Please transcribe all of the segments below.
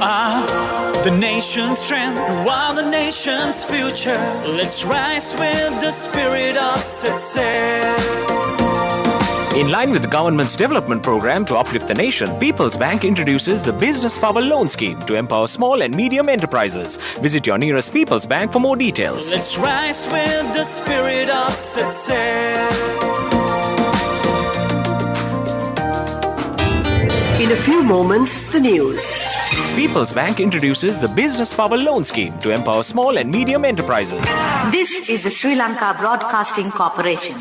are the nation's strength, you are the nation's future. Let's rise with the spirit of success. In line with the government's development program to uplift the nation, People's Bank introduces the Business Power Loan Scheme to empower small and medium enterprises. Visit your nearest People's Bank for more details. Let's rise with the spirit of success. In a few moments, the news. People's Bank introduces the Business Power Loan Scheme to empower small and medium enterprises. This is the Sri Lanka Broadcasting Corporation.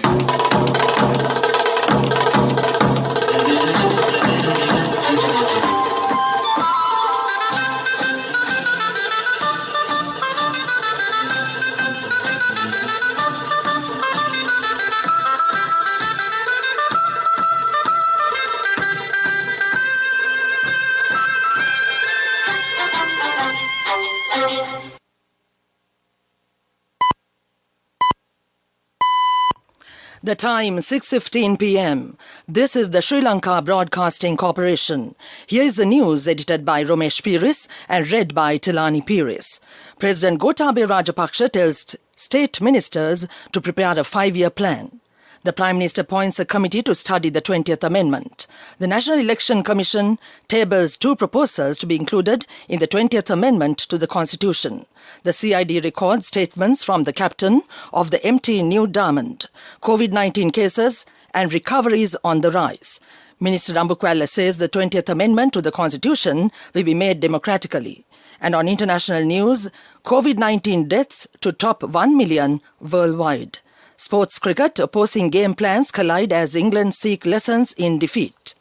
The time 6:15 p.m. This is the Sri Lanka Broadcasting Corporation. Here is the news edited by Romesh Piris and read by Tilani Piris. President Gotabaya Rajapaksa tells state ministers to prepare a 5-year plan. The Prime Minister appoints a committee to study the 20th Amendment. The National Election Commission tables 2 proposals to be included in the 20th Amendment to the Constitution. The CID records statements from the captain of the MT New Diamond. COVID-19 cases and recoveries on the rise. Minister Rambukwala says the 20th Amendment to the Constitution will be made democratically. And on international news, COVID-19 deaths to top 1 million worldwide. Sports cricket, opposing game plans collide as England seek lessons in defeat.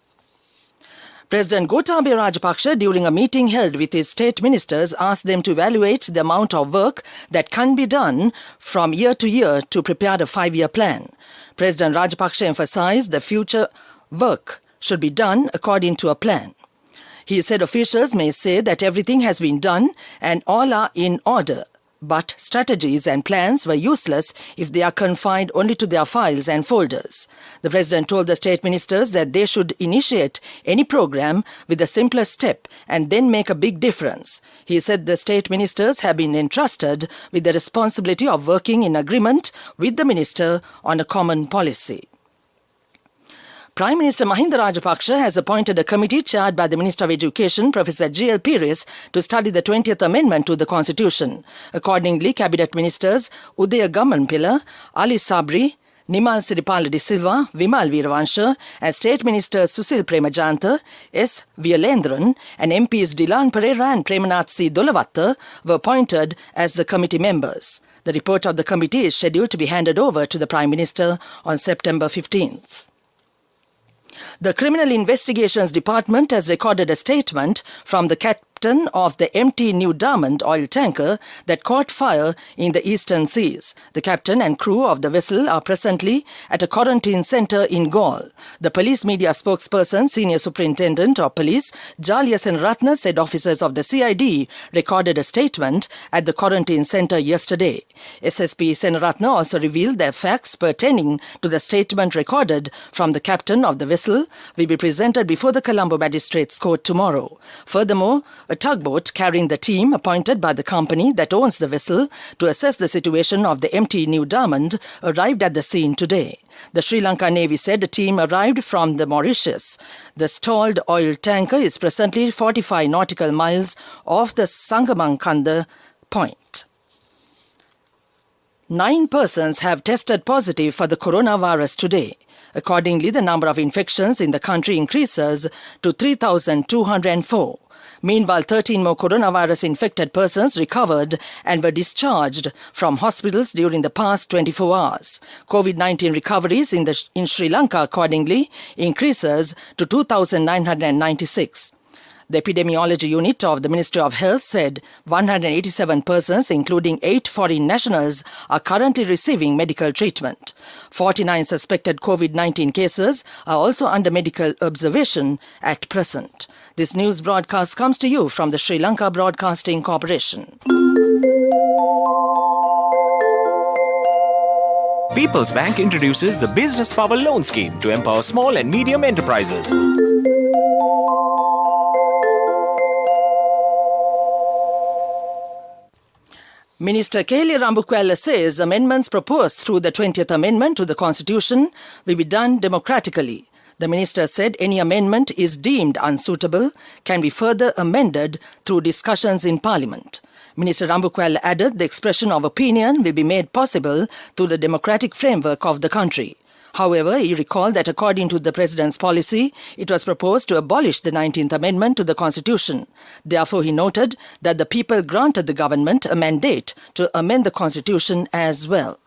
President Gotabaya Rajapaksa, during a meeting held with his state ministers, asked them to evaluate the amount of work that can be done from year to year to prepare a 5-year plan. President Rajapaksa emphasized the future work should be done according to a plan. He said officials may say that everything has been done and all are in order. But strategies and plans were useless if they are confined only to their files and folders. The President told the state ministers that they should initiate any program with the simplest step and then make a big difference. He said the state ministers have been entrusted with the responsibility of working in agreement with the minister on a common policy. Prime Minister Mahinda Rajapaksa has appointed a committee chaired by the Minister of Education, Professor G.L. Piris, to study the 20th Amendment to the Constitution. Accordingly, Cabinet Ministers Udaya Gamanpilla, Ali Sabri, Nimal Siripala de Silva, Vimal Veeravansha, and State Ministers Susil Premajanta, S. Vyalendran, and MPs Dilan Pereira and Premanath C. Dolavatta were appointed as the committee members. The report of the committee is scheduled to be handed over to the Prime Minister on September 15th. The Criminal Investigations Department has recorded a statement from the captain of the MT New Diamond oil tanker that caught fire in the Eastern Seas. The captain and crew of the vessel are presently at a quarantine centre in Galle. The police media spokesperson, Senior Superintendent of Police, Jalya Senaratne, said officers of the CID recorded a statement at the quarantine centre yesterday. SSP Senaratne also revealed that facts pertaining to the statement recorded from the captain of the vessel will be presented before the Colombo Magistrates Court tomorrow. Furthermore, a tugboat carrying the team appointed by the company that owns the vessel to assess the situation of the MT New Diamond arrived at the scene today. The Sri Lanka Navy said a team arrived from the Mauritius. The stalled oil tanker is presently 45 nautical miles off the Sangamankanda point. 9 persons have tested positive for the coronavirus today. Accordingly, the number of infections in the country increases to 3,204. Meanwhile, 13 more coronavirus-infected persons recovered and were discharged from hospitals during the past 24 hours. COVID-19 recoveries in Sri Lanka, accordingly, increases to 2,996. The epidemiology unit of the Ministry of Health said 187 persons, including 8 foreign nationals, are currently receiving medical treatment. 49 suspected COVID-19 cases are also under medical observation at present. This news broadcast comes to you from the Sri Lanka Broadcasting Corporation. People's Bank introduces the Business Power Loan Scheme to empower small and medium enterprises. Minister Kelly Rambukwella says amendments proposed through the 20th Amendment to the Constitution will be done democratically. The minister said any amendment is deemed unsuitable can be further amended through discussions in Parliament. Minister Rambukwella added the expression of opinion will be made possible through the democratic framework of the country. However, he recalled that according to the President's policy, it was proposed to abolish the 19th Amendment to the Constitution. Therefore, he noted that the people granted the government a mandate to amend the Constitution as well.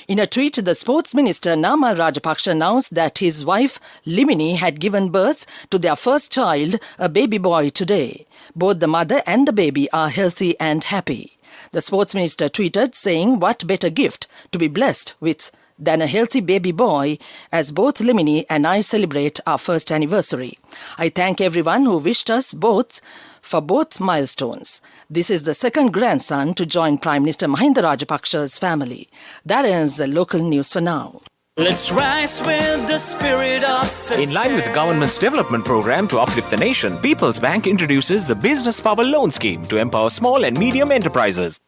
In a tweet, the Sports Minister Nama Rajapaksa announced that his wife Limini had given birth to their first child, a baby boy, today. Both the mother and the baby are healthy and happy. The Sports Minister tweeted saying, "What better gift to be blessed with than a healthy baby boy, as both Limini and I celebrate our first anniversary. I thank everyone who wished us both for both milestones. This is the second grandson to join Prime Minister Mahinda Rajapaksa's family." That ends the local news for now. Let's rise with the spirit of success. In line with the government's development program to uplift the nation, People's Bank introduces the Business Power Loan Scheme to empower small and medium enterprises.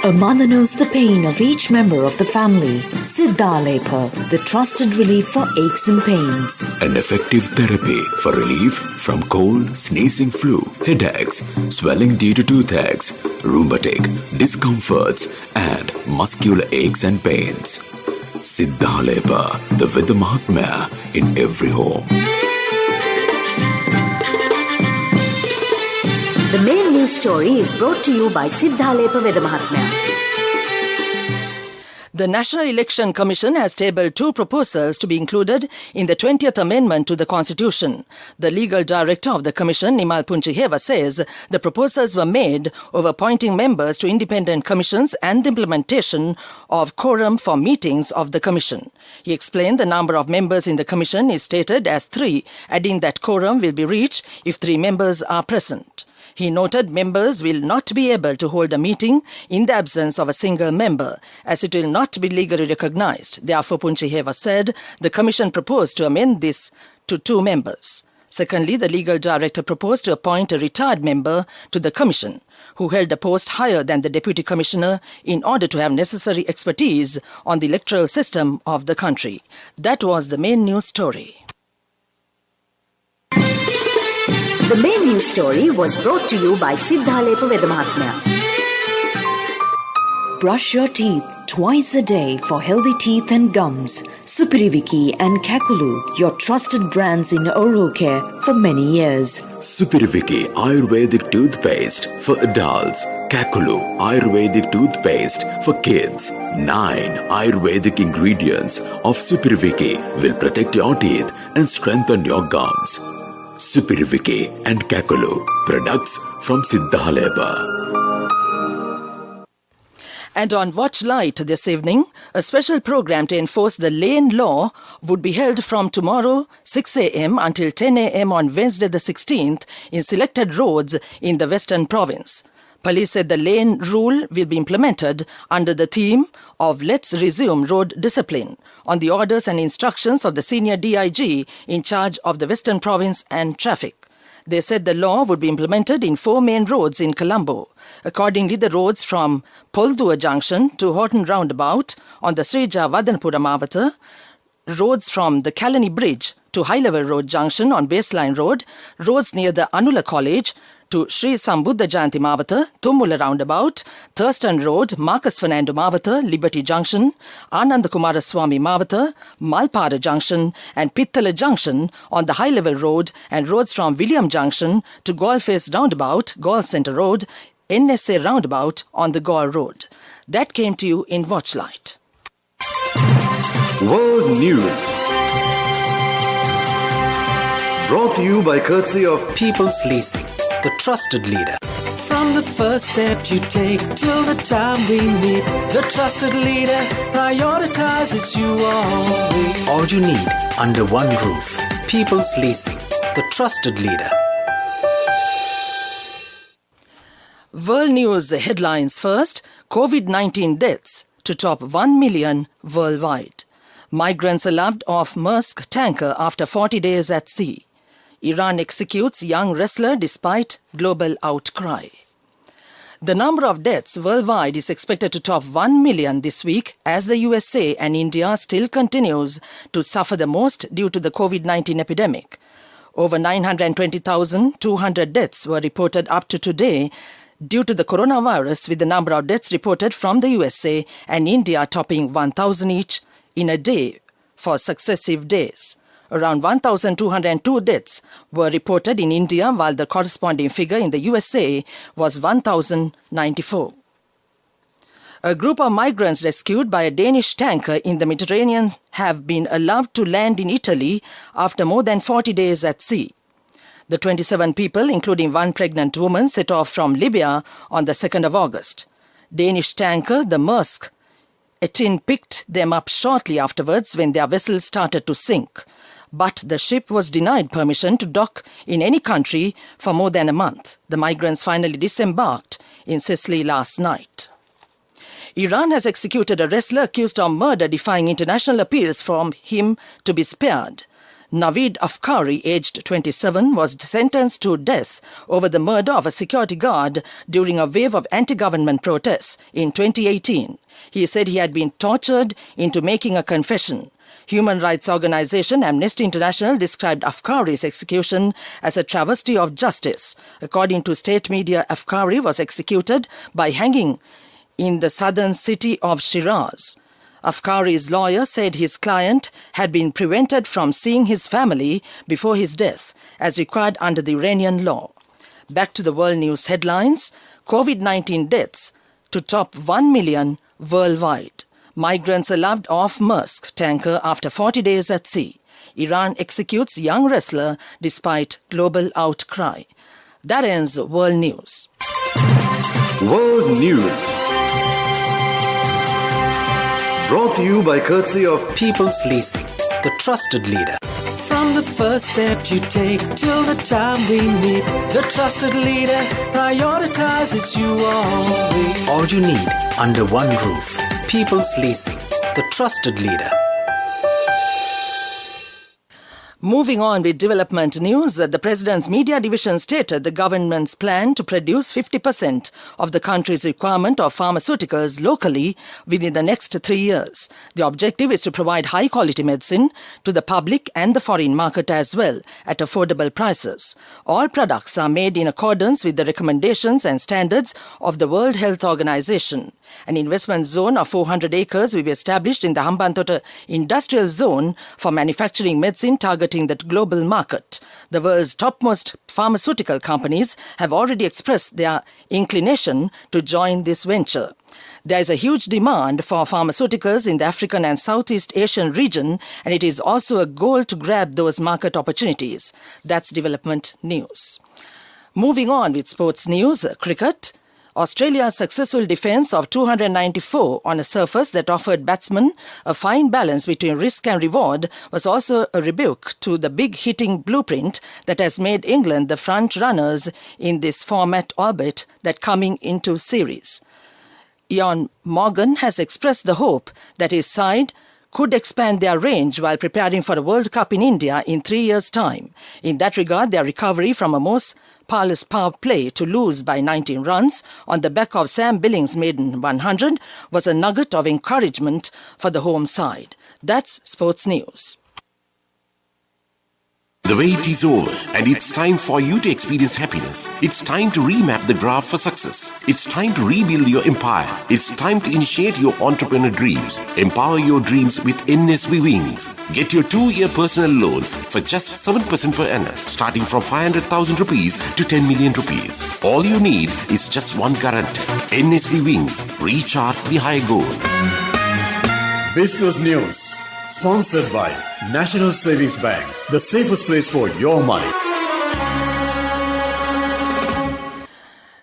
A mother knows the pain of each member of the family. Siddhalepa, the trusted relief for aches and pains. An effective therapy for relief from cold, sneezing, flu, headaches, swelling due to toothaches, rheumatic, discomforts, and muscular aches and pains. Siddhalepa, the Vidya Mahatmya in every home. The main news story is brought to you by Siddhalepa Vedamahatmya. The National Election Commission has tabled two proposals to be included in the 20th Amendment to the Constitution. The legal director of the Commission, Nimal Punchiheva, says the proposals were made over appointing members to independent commissions and the implementation of quorum for meetings of the Commission. He explained the number of members in the Commission is stated as 3, adding that quorum will be reached if 3 members are present. He noted members will not be able to hold a meeting in the absence of a single member, as it will not be legally recognized. Therefore, Punchiheva said the Commission proposed to amend this to 2 members. Secondly, the legal director proposed to appoint a retired member to the Commission, who held a post higher than the Deputy Commissioner in order to have necessary expertise on the electoral system of the country. That was the main news story. The main news story was brought to you by Siddhalepa Vedamahatmya. Brush your teeth twice a day for healthy teeth and gums. Supiriviki and Kakulu, your trusted brands in oral care for many years. Supiriviki Ayurvedic toothpaste for adults. Kakulu Ayurvedic toothpaste for kids. 9 Ayurvedic ingredients of Supiriviki will protect your teeth and strengthen your gums. Supiriviki and Kakulu, products from Siddhalepa. And on Watch Light this evening, a special program to enforce the lane law would be held from tomorrow 6 a.m. until 10 a.m. on Wednesday the 16th in selected roads in the Western Province. Police said the lane rule will be implemented under the theme of Let's Resume Road Discipline on the orders and instructions of the senior DIG in charge of the Western Province and traffic. They said the law would be implemented in 4 main roads in Colombo. Accordingly, the roads from Poldua Junction to Horton Roundabout on the Srija Vadanpura Mavata, roads from the Kalani Bridge to High Level Road Junction on Baseline Road, roads near the Anula College to Sri Sambuddha Jayanti Mavata, Tummula Roundabout, Thurston Road, Marcus Fernando Mavata, Liberty Junction, Ananda Kumaraswamy Mavata, Malpara Junction and Pittala Junction on the High Level Road, and roads from William Junction to Gaul Face Roundabout, Gaul Centre Road, NSA Roundabout on the Gaul Road. That came to you in Watchlight. World News. Brought to you by courtesy of People's Leasing, the trusted leader. From the first step you take till the time we meet, the trusted leader prioritizes you always. All you need under one roof. People's Leasing, the trusted leader. World News headlines first. COVID-19 deaths to top 1 million worldwide. Migrants allowed off Maersk tanker after 40 days at sea. Iran executes young wrestler despite global outcry. The number of deaths worldwide is expected to top 1 million this week as the USA and India still continues to suffer the most due to the COVID-19 epidemic. Over 920,200 deaths were reported up to today due to the coronavirus, with the number of deaths reported from the USA and India topping 1,000 each in a day for successive days. Around 1,202 deaths were reported in India, while the corresponding figure in the USA was 1,094. A group of migrants rescued by a Danish tanker in the Mediterranean have been allowed to land in Italy after more than 40 days at sea. The 27 people, including one pregnant woman, set off from Libya on the 2nd of August. Danish tanker, the Maersk, picked them up shortly afterwards when their vessel started to sink. But the ship was denied permission to dock in any country for more than a month. The migrants finally disembarked in Sicily last night. Iran has executed a wrestler accused of murder, defying international appeals from him to be spared. Naveed Afkari, aged 27, was sentenced to death over the murder of a security guard during a wave of anti-government protests in 2018. He said he had been tortured into making a confession. Human rights organization Amnesty International described Afkari's execution as a travesty of justice. According to state media, Afkari was executed by hanging in the southern city of Shiraz. Afkari's lawyer said his client had been prevented from seeing his family before his death, as required under the Iranian law. Back to the world news headlines. COVID-19 deaths to top 1 million worldwide. Migrants allowed off Maersk tanker after 40 days at sea. Iran executes young wrestler despite global outcry. That ends world news. World News. Brought to you by courtesy of People's Leasing, the trusted leader. From the first step you take till the time we meet, the trusted leader prioritizes you always. All you need under one roof. People's Leasing, the trusted leader. Moving on with development news, the President's Media Division stated the government's plan to produce 50% of the country's requirement of pharmaceuticals locally within the next 3 years. The objective is to provide high-quality medicine to the public and the foreign market as well at affordable prices. All products are made in accordance with the recommendations and standards of the World Health Organization. An investment zone of 400 acres will be established in the Hambantota Industrial Zone for manufacturing medicine targeting the global market. The world's topmost pharmaceutical companies have already expressed their inclination to join this venture. There is a huge demand for pharmaceuticals in the African and Southeast Asian region, and it is also a goal to grab those market opportunities. That's development news. Moving on with sports news, cricket. Australia's successful defence of 294 on a surface that offered batsmen a fine balance between risk and reward was also a rebuke to the big-hitting blueprint that has made England the front runners in this format, albeit that coming into series. Ian Morgan has expressed the hope that his side could expand their range while preparing for a World Cup in India in 3 years' time. In that regard, their recovery from a most powerless power play to lose by 19 runs on the back of Sam Billings' maiden 100 was a nugget of encouragement for the home side. That's sports news. The wait is over, and it's time for you to experience happiness. It's time to remap the graph for success. It's time to rebuild your empire. It's time to initiate your entrepreneur dreams. Empower your dreams with NSB Wings. Get your 2-year personal loan for just 7% per annum, starting from 500,000 rupees to 10 million rupees. All you need is just one guarantee. NSB Wings. Recharge the high goal. Business News. Sponsored by National Savings Bank, the safest place for your money.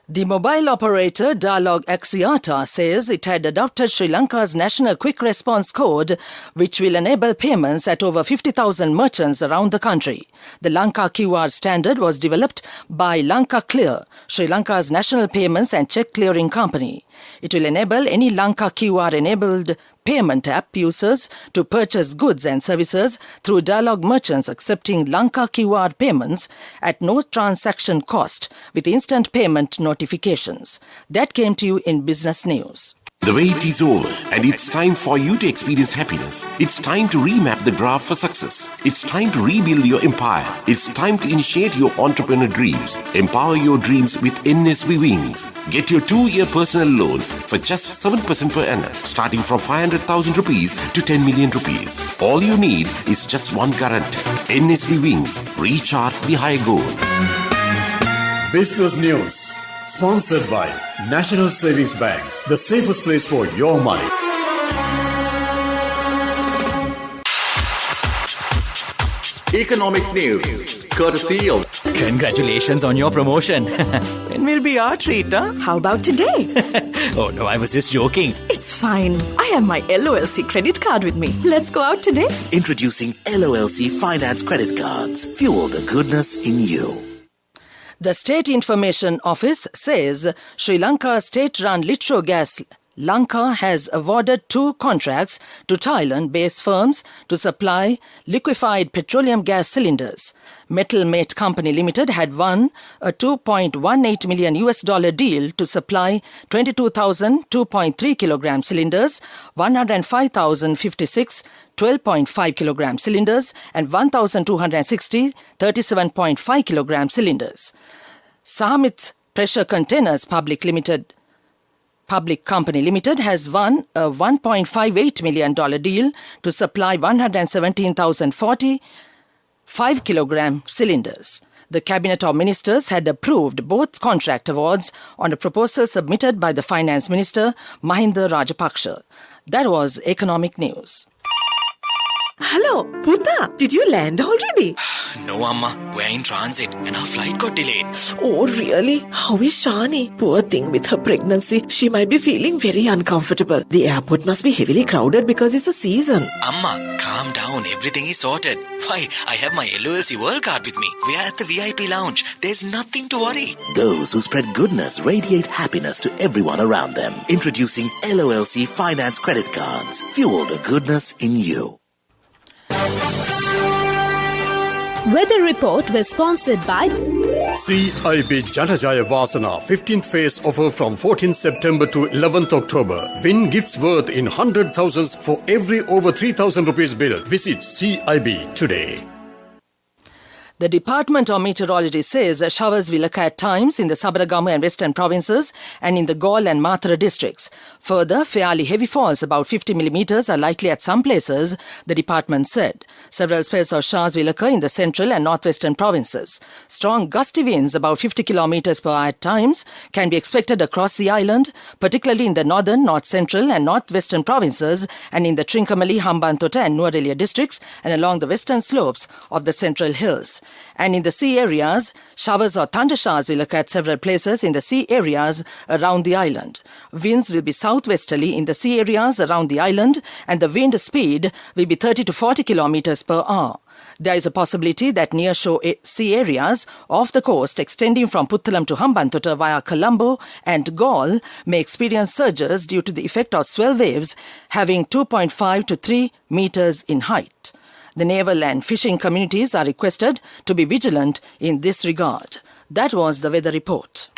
The mobile operator Dialog Axiata says it had adopted Sri Lanka's National Quick Response Code, which will enable payments at over 50,000 merchants around the country. The Lanka QR standard was developed by Lanka Clear, Sri Lanka's national payments and check clearing company. It will enable any Lanka QR-enabled payment app users to purchase goods and services through dialogue merchants accepting Lanka QR payments at no transaction cost with instant payment notifications. That came to you in Business News. The wait is over, and it's time for you to experience happiness. It's time to remap the graph for success. It's time to rebuild your empire. It's time to initiate your entrepreneur dreams. Empower your dreams with NSB Wings. Get your 2-year personal loan for just 7% per annum, starting from 500,000 rupees to 10 million rupees. All you need is just one guarantee. NSB Wings. Recharge the high goal. Business News. Sponsored by National Savings Bank, the safest place for your money. Economic news, courtesy of... Congratulations on your promotion. When will be our treat, huh? How about today? Oh no, I was just joking. It's fine. I have my LOLC credit card with me. Let's go out today. Introducing LOLC Finance Credit Cards. Fuel the goodness in you. The State Information Office says Sri Lanka state-run Litro Gas Lanka has awarded 2 contracts to Thailand-based firms to supply liquefied petroleum gas cylinders. Metal Mate Company Limited had won a $2.18 million deal to supply 22,000 2.3 kilogram cylinders, 105,056 12.5 kilogram cylinders and 1,260 37.5 kilogram cylinders. Sahamit Pressure Containers Public Company Limited has won a $1.58 million deal to supply 117,040 5-kilogram cylinders. The Cabinet of Ministers had approved both contract awards on a proposal submitted by the Finance Minister Mahinda Rajapaksa. That was Economic News. Hello, Puta, did you land already? No, Amma. We're in transit and our flight got delayed. Oh, really? How is Shani? Poor thing with her pregnancy. She might be feeling very uncomfortable. The airport must be heavily crowded because it's a season. Amma, calm down. Everything is sorted. Why, I have my LOLC World Card with me. We are at the VIP lounge. There's nothing to worry. Those who spread goodness radiate happiness to everyone around them. Introducing LOLC Finance Credit Cards. Fuel the goodness in you. Weather report was sponsored by CIB Janajaya Vasana 15th phase offer from 14th September to 11th October. Win gifts worth in 100,000s for every over 3,000 rupees bill. Visit CIB today. The Department of Meteorology says showers will occur at times in the Sabaragamu and Western provinces and in the Galle and Mathura districts. Further, fairly heavy falls, about 50 millimeters, are likely at some places, the department said. Several spells of showers will occur in the central and northwestern provinces. Strong gusty winds, about 50 kilometers per hour at times, can be expected across the island, particularly in the northern, north central and northwestern provinces and in the Trincomalee, Hambantota and Nuwara districts and along the western slopes of the central hills. And in the sea areas, showers or thunder showers will occur at several places in the sea areas around the island. Winds will be southwesterly in the sea areas around the island and the wind speed will be 30 to 40 kilometers per hour. There is a possibility that near-shore sea areas off the coast extending from Puttalam to Hambantota via Colombo and Galle may experience surges due to the effect of swell waves having 2.5 to 3 meters in height. The naval and fishing communities are requested to be vigilant in this regard. That was the weather report.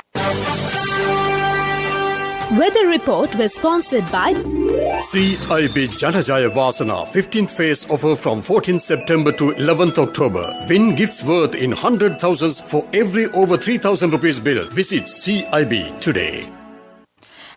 Weather report was sponsored by CIB Janajaya Vasana 15th phase offer from 14th September to 11th October. Win gifts worth in 100,000s for every over 3,000 rupees bill. Visit CIB today.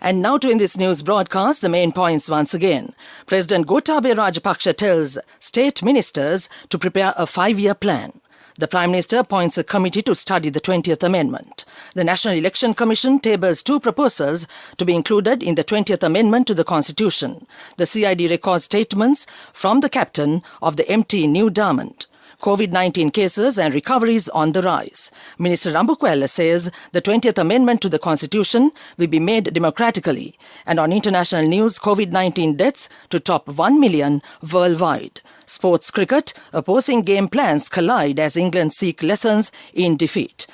And now to in this news broadcast, the main points once again. President Gotabaya Rajapaksa tells state ministers to prepare a 5-year plan. The Prime Minister appoints a committee to study the 20th Amendment. The National Election Commission tables 2 proposals to be included in the 20th Amendment to the Constitution. The CID records statements from the captain of the MT New Diamond. COVID-19 cases and recoveries on the rise. Minister Rambukwela says the 20th Amendment to the Constitution will be made democratically. And on international news, COVID-19 deaths to top 1 million worldwide. Sports cricket, opposing game plans collide as England seek lessons in defeat.